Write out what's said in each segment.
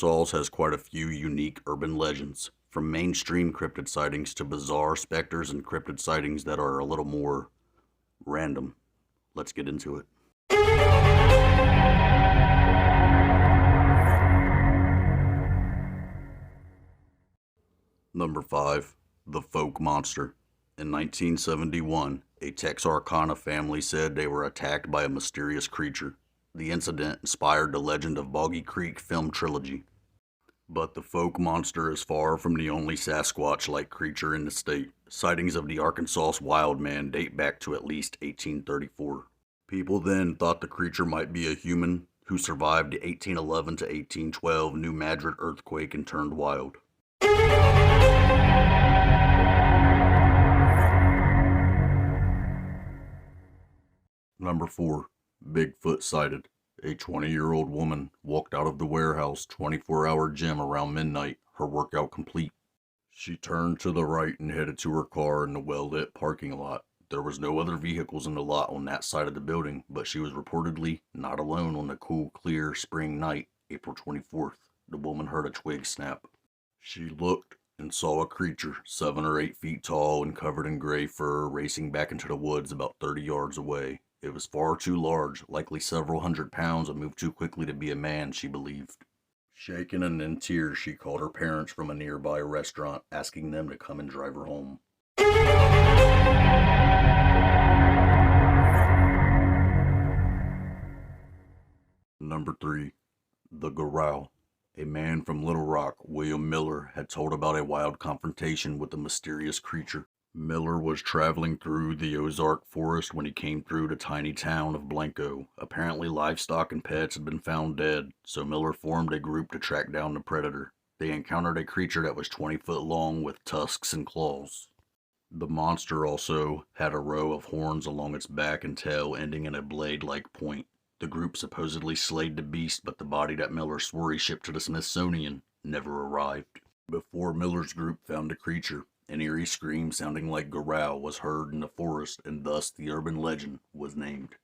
Arkansas has quite a few unique urban legends, from mainstream cryptid sightings to bizarre specters and cryptid sightings that are a little more random. Let's get into it. Number 5. The Folk Monster. In 1971, a Texarkana family said they were attacked by a mysterious creature. The incident inspired the Legend of Boggy Creek film trilogy. But the folk monster is far from the only Sasquatch-like creature in the state. Sightings of the Arkansas wild man date back to at least 1834. People then thought the creature might be a human who survived the 1811 to 1812 New Madrid earthquake and turned wild. Number 4. Bigfoot sighted. A 20-year-old woman walked out of the warehouse 24-hour gym around midnight, her workout complete. She turned to the right and headed to her car in the well-lit parking lot. There was no other vehicles in the lot on that side of the building, but she was reportedly not alone on the cool, clear spring night, April 24th. The woman heard a twig snap. She looked and saw a creature 7 or 8 feet tall and covered in gray fur racing back into the woods about 30 yards away. It was far too large, likely several hundred pounds, and moved too quickly to be a man, she believed. Shaken and in tears, she called her parents from a nearby restaurant, asking them to come and drive her home. Number 3. The Goral. A man from Little Rock, William Miller, had told about a wild confrontation with a mysterious creature. Miller was traveling through the Ozark Forest when he came through the tiny town of Blanco. Apparently livestock and pets had been found dead, so Miller formed a group to track down the predator. They encountered a creature that was 20 foot long with tusks and claws. The monster also had a row of horns along its back and tail ending in a blade-like point. The group supposedly slayed the beast, but the body that Miller swore he shipped to the Smithsonian never arrived. Before Miller's group found the creature, an eerie scream sounding like Goral was heard in the forest, and thus the urban legend was named.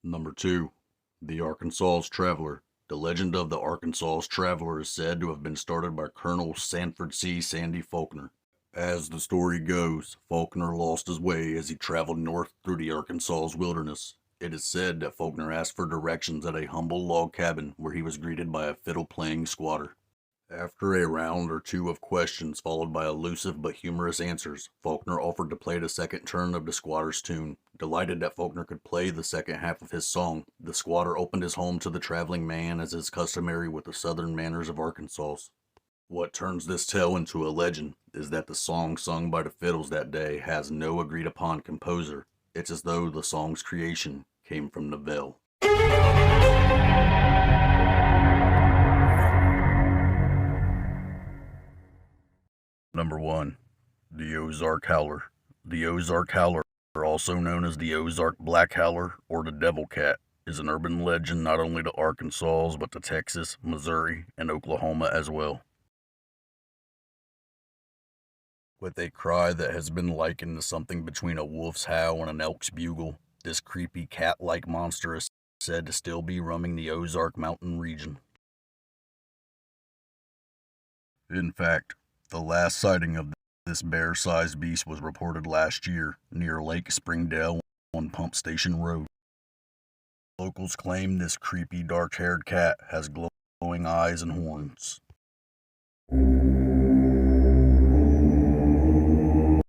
Number 2. The Arkansas Traveler. The legend of the Arkansas Traveler is said to have been started by Colonel Sanford C. Sandy Faulkner. As the story goes, Faulkner lost his way as he traveled north through the Arkansas wilderness. It is said that Faulkner asked for directions at a humble log cabin where he was greeted by a fiddle-playing squatter. After a round or two of questions followed by elusive but humorous answers, Faulkner offered to play the second turn of the squatter's tune. Delighted that Faulkner could play the second half of his song, the squatter opened his home to the traveling man as is customary with the southern manners of Arkansas. What turns this tale into a legend is that the song sung by the fiddles that day has no agreed-upon composer. It's as though the song's creation came from the Bell. Number 1. The Ozark Howler. The Ozark Howler, also known as the Ozark Black Howler or the Devil Cat, is an urban legend not only to Arkansas but to Texas, Missouri, and Oklahoma as well. With a cry that has been likened to something between a wolf's howl and an elk's bugle, this creepy cat-like monster is said to still be roaming the Ozark Mountain region. In fact, the last sighting of this bear-sized beast was reported last year near Lake Springdale on Pump Station Road. Locals claim this creepy dark-haired cat has glowing eyes and horns.